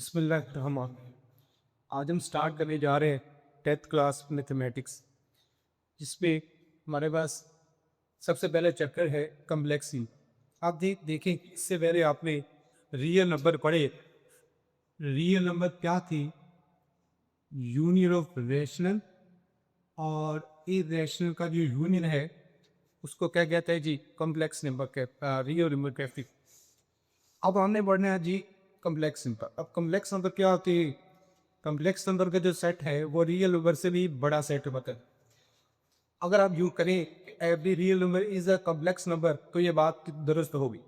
बिस्मिल्लाहिर्रहमान। आज हम स्टार्ट करने जा रहे हैं 10th क्लास मैथमेटिक्स, जिसमें हमारे पास सबसे पहले चैप्टर है कम्प्लेक्सिटी। आप देखें, इससे पहले आपने रियल नंबर पढ़े। रियल नंबर क्या थी? यूनियन ऑफ रैशनल और इरेशनल का जो यूनियन है उसको क्या कहते हैं जी? कॉम्प्लेक्स नंबर कहते, रियल नंबर कहते हैं। अब हमने पढ़ना है जी कॉम्प्लेक्स नंबर। अब कॉम्प्लेक्स नंबर क्या होती है? कॉम्प्लेक्स नंबर का जो सेट है वो रियल नंबर से भी बड़ा सेट होता है। अगर आप यूँ करें every real number is a complex number, तो ये बात दुरुस्त होगी।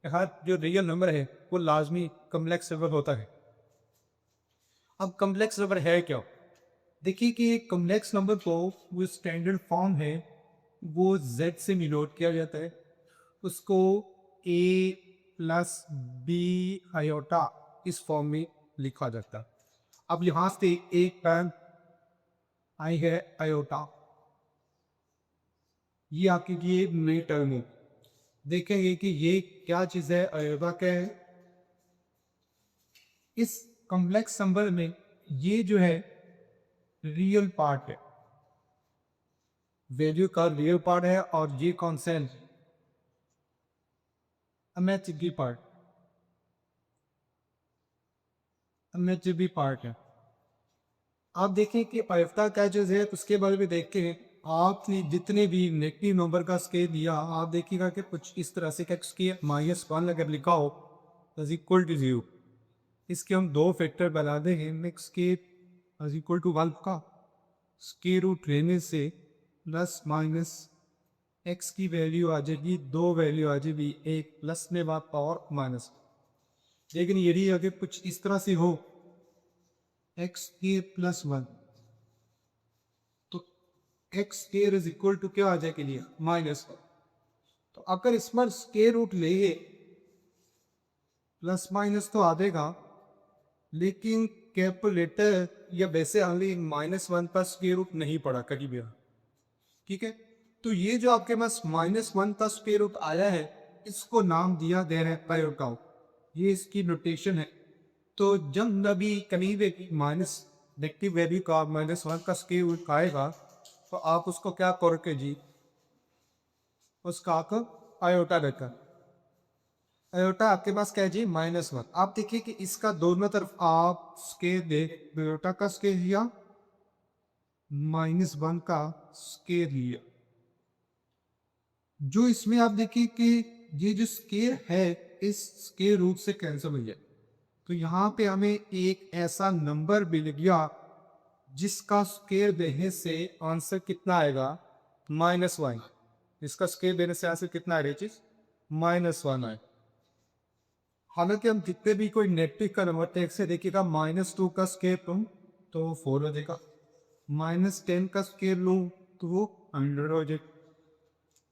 हर जो रियल नंबर है वो लाजमी कॉम्प्लेक्स नंबर होता है। अब कॉम्प्लेक्स नंबर है क्या? देखिए कि कॉम्प्लेक्स नंबर को वो स्टैंडर्ड फॉर्म है वो z से डिनोट किया जाता है। उसको a प्लस बी आयोटा इस फॉर्म में लिखा जाता है। अब यहाँ से एक टर्म आई है आयोटा, ये आपके लिए नई टर्म है। देखेंगे कि ये क्या चीज़ है, आयोटा क्या है। इस कॉम्प्लेक्स नंबर में ये जो है रियल पार्ट है, वैल्यू का रियल पार्ट है, और ये constant imaginary part, imaginary part है। आप देखें कि पाइवता क्या चीज़ है, उसके बारे में देखते हैं। आपने जितने भी नेगेटिव नंबर का स्केल दिया, आप देखिएगा कि कुछ इस तरह से स्केल -1 अगर लिखा हो इज इक्वल टू 0। इसके हम दो फैक्टर बना देंगे। Next square is equal to 1 का स्केल रूट लेने से प्लस माइनस एक्स की वैल्यू आ जाएगी, दो वैल्यू आ जाएगी, एक प्लस में बात पावर माइनस। लेकिन यदि अगर कुछ इस तरह से हो एक्स के प्लस 1, तो X square is equal to क्या आ जाए के लिए -1। तो अगर इस पर स्केयर रूट ले प्लस माइनस तो आ देगा, लेकिन कैलकुलेटर या वैसे हमने -1 पर स्केयर रूट नहीं पढ़ा कभी भी। ठीक है, तो ये जो आपके पास -1 का स्केयर रूट आया है, इसको नाम दिया दे रहे हैं पायोटाउ। ये इसकी नोटेशन है। तो जब नबी कभी माइनस नेगेटिव वैल्यू का -1 का स्केयर रूट आएगा, तो आप उसको क्या करोगे जी? उसका आपको आयोटा देकर, आयोटा आपके पास क्या है जी? -1। आप देखिए कि इसका दोनों तरफ आप स्केल दे, आयोटा का स्केल लिया, -1 का स्केल लिया। जो इसमें आप देखिए कि ये जो स्केल है इस स्केल रूट से कैंसिल हो जाए, तो यहाँ पे हमें एक ऐसा नंबर मिल गया जिसका स्केल देने से आंसर कितना आएगा? -1। इसका स्केल देने से आंसर कितना आएगा चीज? -1 आए। हालांकि हम जितने भी कोई नेगेटिव का नंबर टेक से देखिएगा, -2 का स्केल लूँ तो 4 हो जाएगा, -10 का स्केल लूँ तो वो 100 हो जाएगा।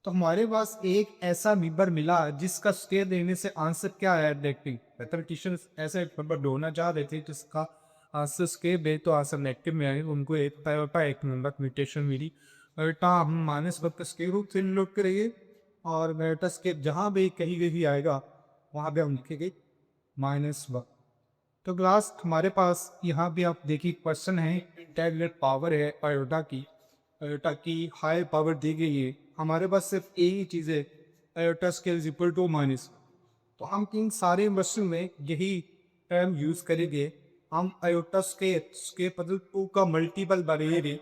तो हमारे पास एक ऐसा नंबर मिला जिसका स्केल देने से आंसर क्या आया? नेगेटिव। मैथमेटिशियन ऐसे नंबर ढूंढना चाह रहे थे जिसका आंसर स्केल दे तो आंसर नेगेटिव में आए। उनको एक नंबर म्यूटेशन मिली। अल्टा हम -1 का स्केल रूट से नोट करेंगे, और मेटा स्केल जहाँ भी कहीं भी आएगा वहाँ पे हम लिखेंगे -1। तो लास्ट हमारे पास यहाँ भी आप देखिए क्वेश्चन है, इंटेग्रेट पावर है आयोटा की। आयोटा की हाई पावर दी गई है, हमारे पास सिर्फ एक ही चीज़ है, iota square is equal to minus. तो हम इन सारे क्वेश्चन में यही टर्म यूज करेंगे। हम आयोटा स्केल बदल 2 का मल्टीपल बनेंगे,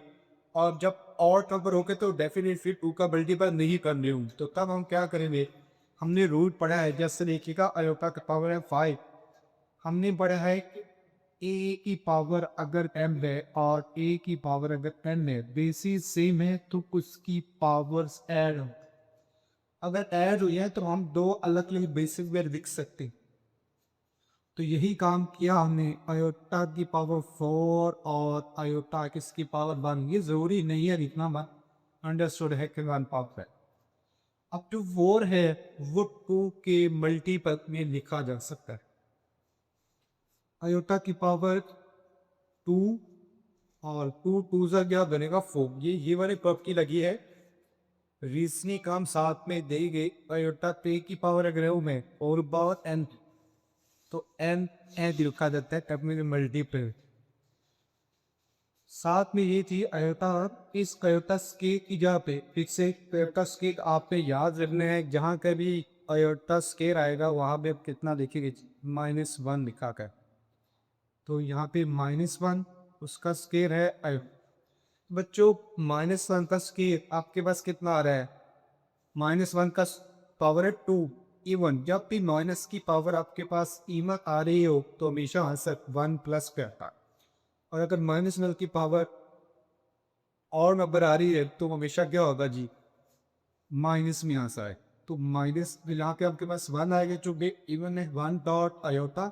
और जब और नंबर होंगे तो डेफिनेटली 2 का मल्टीपल नहीं करने होंगे। तो तब हम क्या करेंगे? हमने रूल पढ़ा है, जैसे देखिएगा आयोटा का पावर है 5। हमने पढ़ा है कि ए की पावर अगर m है और a की पावर अगर n है, बेसिस सेम है तो उसकी पावर्स ऐड हो। अगर ऐड हुई है तो हम दो अलग अलग बेसिस में लिख सकते हैं। तो यही काम किया हमने। आयोटा की पावर 4 और आयोटा किसकी पावर 1, ये जरूरी नहीं है लिखना, बस अंडरस्टूड है कि 1 पावर है। अब जो 4 है वो 2 के मल्टीपल में लिखा जा सकता है। आयोटा की पावर 2 और 2 से क्या बनेगा 4। ये वाले पब की लगी है। रीजनिंग काम साथ में दे गए। आयोटा पे की पावर अगर हूँ मैं और पावर n, तो एन ए लिखा जाता है तब में मल्टीपल। साथ में ये थी अयोटा। इस अयोटा स्केल की जगह पे फिर से अयोटा स्केल आप पे याद रखना है, जहाँ कभी अयोटा स्केल आएगा वहां पे आप कितना लिखेंगे, -1 लिखा कर। तो यहाँ पे -1 उसका स्केल है बच्चों। -1 का स्केल आपके पास कितना आ रहा है, -1 का पावर है 2। इवन जब भी माइनस की पावर आपके पास इवन आ रही हो तो हमेशा आंसर 1 प्लस पे आता है। और अगर -1 की पावर और नंबर आ रही है तो हमेशा क्या होगा जी, माइनस में आंसर है। तो माइनस यहाँ पे आपके पास 1 आएगा जो कि इवन है 1 डॉट अयोटा।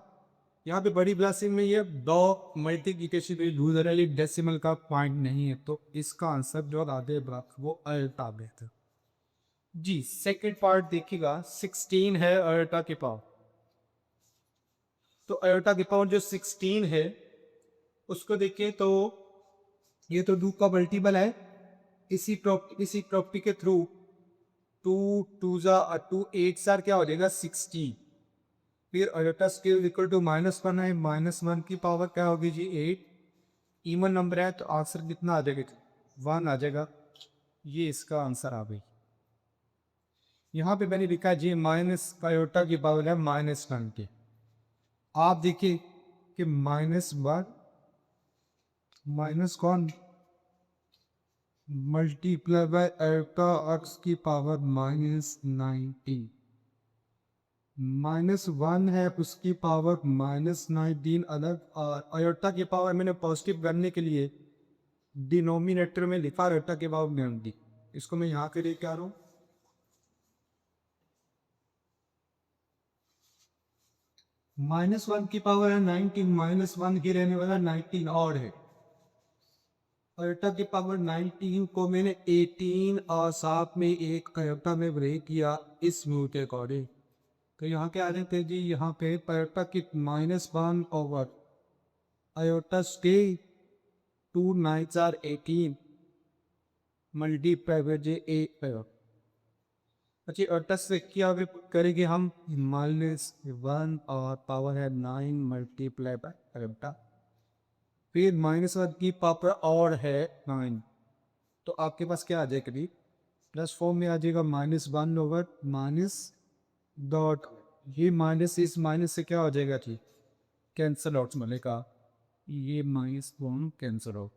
यहाँ पे बड़ी ब्लासिंग में ये दो मल्टीप्लिकेशन यूजरली डेसिमल का पॉइंट नहीं है, तो इसका आंसर जो आगे ब्लॉक वो अयोटा बेहतर जी। सेकंड पार्ट देखिएगा, 16 है अयोटा के पावर। तो अयोटा के पावर जो 16 है उसको देखिए तो ये तो 2 का मल्टीपल है। इसी प्रॉपर्टी के थ्रू 2 8 सर क्या हो जाएगा 16। फिर अयोटा स्केल इक्वल टू -1 है, -1 की पावर क्या होगी जी 8। इवन नंबर है तो आंसर कितना आ जाएगा, 1 आ जाएगा। ये इसका आंसर आ गई। यहाँ पे मैंने लिखा है जी माइनस अयोटा की पावर है -1 की। आप देखिए कि -1 माइनस कौन मल्टीप्लाई बाय अल्फा एक्स की पावर -19। -1 है उसकी पावर -19 अलग। और अयोटा की पावर मैंने पॉजिटिव करने के लिए डिनोमिनेटर में लिखा अयोटा की पावर 90। इसको मैं यहाँ के लिए क्या रहा हूँ, -1 की पावर है 19, -1 की रहने वाला 19 और है। अयोटा की पावर 19 को मैंने 18 और साथ में एक अयोटा में ब्रेक किया इस मूव के अकॉर्डिंग। तो यहाँ क्या आ जाते हैं जी, यहाँ पे अयोटा की -1 ओवर अयोटा स्टे 2 9 आर 18 मल्टीप्लाई बाय जे 8। अच्छा अयोटा से क्या करेंगे हम, -1 और पावर है 9 मल्टीप्लाई बाय अयोटा। फिर -1 की पावर और है 9, तो आपके पास क्या आ जाएगा कभी प्लस फॉर्म में आ जाएगा -1 ओवर माइनस डॉट। ये माइनस इस माइनस से क्या हो जाएगा जी, कैंसल आउट मिलेगा। ये -1 कैंसल आउट,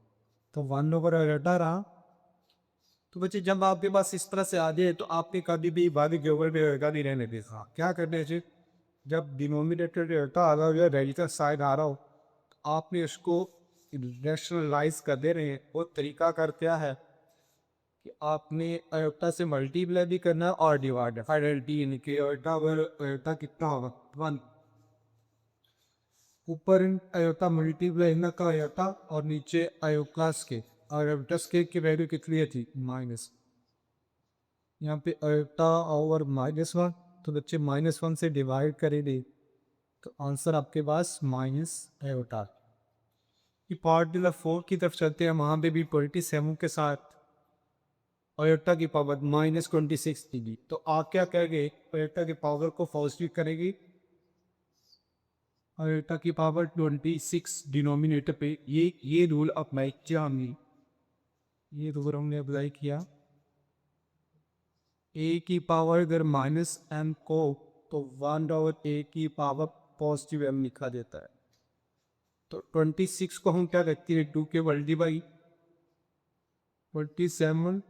तो 1 ओवर अयोटा रहा। तो बच्चे जब आपके पास इस तरह से आ जाए तो आपने कभी भी भाभी के ऊपर अयोटा नहीं रहने देगा। क्या करने से, जब डिनोमिनेटर अयोटा आ रहा हो या रजिस्टर साइड आ रहा हो, आपने इसको रैशनलाइज कर दे रहे हैं। वो तरीका कर क्या है कि आपने अयोटा से मल्टीप्लाई भी करना है और डिवाइड फाइनलिटी, यानी कि अयोटा कितना होगा 1। ऊपर अयोटा मल्टीप्लाई ना का अयोटा और नीचे अयोक्लास के, और अयोटा स्केल की वैल्यू कितनी थी माइनस। यहाँ पे अयोटा ओवर -1, तो बच्चे -1 से डिवाइड करेंगे तो आंसर आपके पास माइनस अयोटा। कि पार्ट नंबर 4 की तरफ चलते हैं, वहाँ पे भी 27 के साथ अयोटा की पावर -26 दी। तो आप क्या करेंगे, अयोटा की पावर को पॉजिटिव करेंगे, अयोटा की पावर 26 डिनोमिनेटर पे। ये रूल अप्लाई किया हमने, ये रूल हमने अप्लाई किया। ए की पावर अगर -m को तो 1 ओवर ए की पावर पॉजिटिव m लिखा देता है। तो 26 को हम क्या रखते हैं 2 के मल्टीप्लाई 27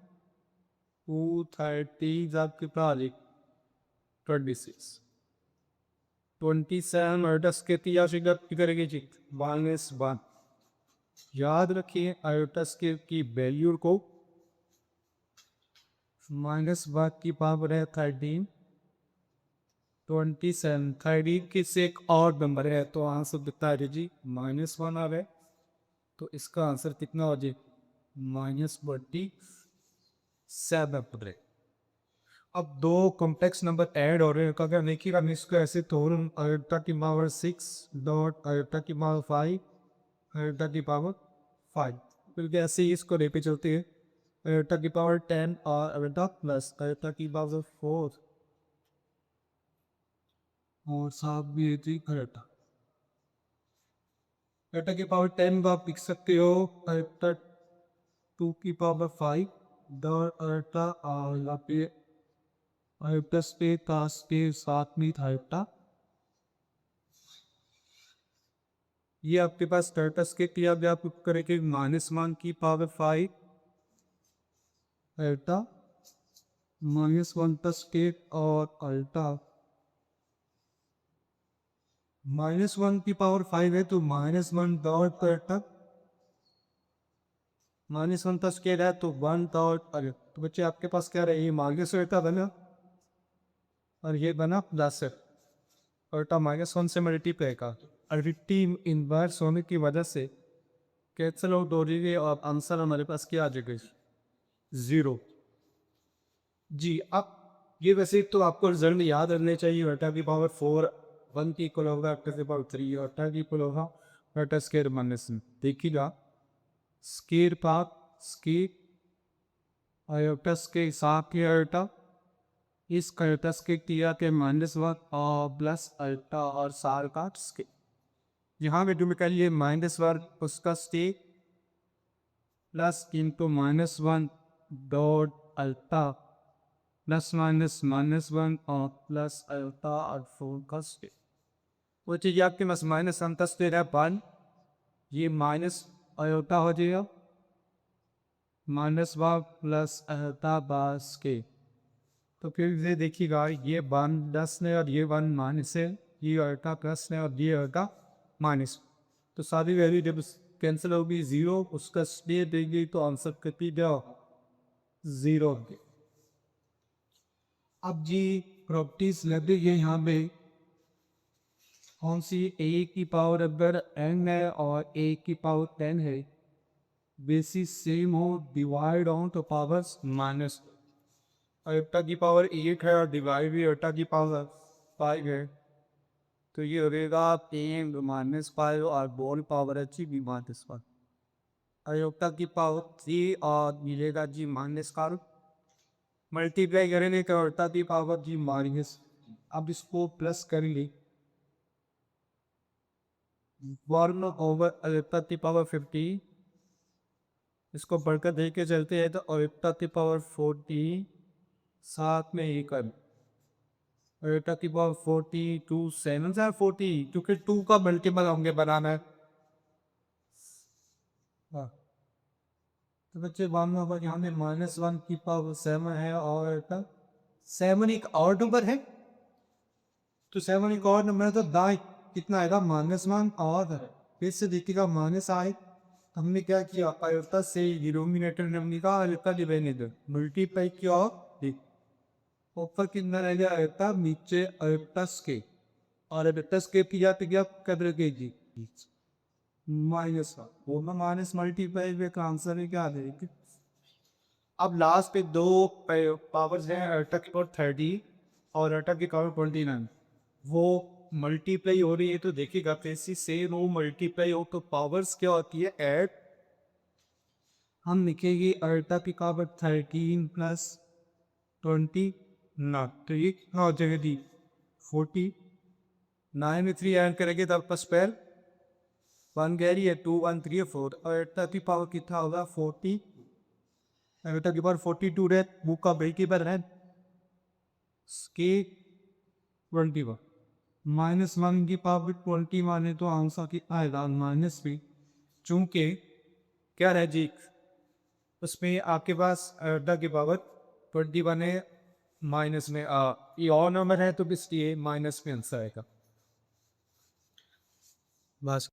230 आप कितना आ जाए 26। 27 और 10 के तियासी करेंगे जी -1। याद रखिए आयोटस की वैल्यू को, -1 की पावर है 13, 27 13 की से एक और नंबर है तो आंसर कितना है जी -1 आ रहा है। तो इसका आंसर कितना हो जाए -27। अब दो कॉम्प्लेक्स नंबर ऐड हो रहे हैं, अगर देखिए हम इसको ऐसे तोड़, अयोटा की पावर 6 डॉट अयोटा की पावर 5 अयोटा की पावर 5, फिर ऐसे ही इसको लेके चलते हैं। अयोटा की पावर 10 और अयोटा प्लस अयोटा की पावर 4 और साथ भी थी अल्टा। अल्टा की पावर 10 आप लिख सकते हो, अल्टा 2 की पावर 5 द अल्टा, और यहाँ पे अल्टा पे कास के साथ में था अल्टा। ये आपके पास टर्टस के किया गया, आप करेंगे -1 की पावर 5 अल्टा, -1 प्लस के और अल्टा। -1 की पावर 5 है तो -1 डॉट अल्टा, -1 प्लस के है तो 1 डॉट अल्टा। तो बच्चे आपके पास क्या रहे, ये माइनस अल्टा बना और ये बना प्लस अल्टा, -1 से मल्टीप्लाई का अल्टी इनवर्स होने की वजह से कैंसिल आउट हो रही है और आंसर हमारे पास क्या आ जाएगा, 0। जी, अब ये वैसे तो आपको रिजल्ट याद रखने चाहिए। अल्टा की पावर 4 1 की इक्वल होगा, अल्टा की पावर 3 अल्टा की इक्वल होगा अल्टा स्केयर -1। देखिएगा स्केयर पाथ स्केयर अल्टस के हिसाब के अल्टा, इस अल्टस के किया के -1 और प्लस अल्टा और सार का स्केयर। यहाँ पे जो करिए -1 उसका स्टेक प्लस इंटू -1 डॉट अल्टा प्लस -1 और प्लस अल्टा और 4 का स्केयर। वो चीज़ आपके पास -1 तक दे रहा है 1, ये माइनस अल्टा हो जाएगा -1 प्लस अल्टा बास के। तो फिर ये देखिएगा ये 1 10 है और ये 1 माइनस है, ये अल्टा प्लस है और ये अल्टा माइनस। तो सारी वैल्यू जब कैंसिल होगी 0, उसका स्केयर देंगे तो आंसर कितनी जाओ 0। अब जी प्रॉपर्टीज लग रही है यहाँ पे कौन सी, a की पावर अगर n है और a की पावर 10 है, बेसिस सेम हो डिवाइड हो तो पावर्स माइनस। अल्टा की पावर 8 है और डिवाइड भी अल्टा की पावर 5 है, तो ये होगा 10 -5 और बोल पावर अच्छी भी -5। अल्टा की पावर 3 और मिलेगा जी -4, मल्टीप्लाई करेंगे तो अल्टा की पावर जी माइनस। अब इसको प्लस करेंगे 1 ओवर अल्टा की पावर 50, इसको बढ़कर देख के चलते हैं तो अल्टा की पावर 40 साथ में ही कर अल्टा की पावर 42 7 से 40, क्योंकि 2 का मल्टीपल होंगे बनाना है। हाँ, तो बच्चे वन ओवर यहाँ में -1 की पावर 7 है और अल्टा 7 एक और नंबर है, तो 7 एक और नंबर है तो दाएं कितना आएगा -1 और फिर से देखिएगा माइनस आए। हमने क्या किया, अल्टा से डिनोमिनेटर ने निकाला, अल्टा डिवाइडेड मल्टीप्लाई किया और ऊपर कितना रह गया अल्टा, नीचे अल्टा के, और अल्टा के किया तो क्या कर जी -1, वो माइनस मल्टीप्लाई में का आंसर है क्या आ जाएगा। अब लास्ट पे दो पावर्स हैं, अल्टा की पावर 30 और अल्टा की पावर 29, वो मल्टीप्लाई हो रही है। तो देखिएगा कैसी सेम हो मल्टीप्लाई हो तो पावर्स क्या होती है ऐड। हम लिखेंगे अल्टा की पावर 13 प्लस 20 ना, तो ये कितना हो जाएगा जी 40। 9 में 3 ऐड करेंगे तब प्लस 12 1 कह रही है 2 1 3 4, और अल्टा की पावर कितना होगा 40, अल्टा की पावर 42 है, बुक का बेटी पर है के 21 -1 की पावर 21 है तो आंसर कितना आएगा -3। चूंकि क्या है जी उसमें आपके पास अल्टा की पावर 21 है, माइनस में ये और नंबर है तो इसलिए माइनस में आंसर आएगा बस।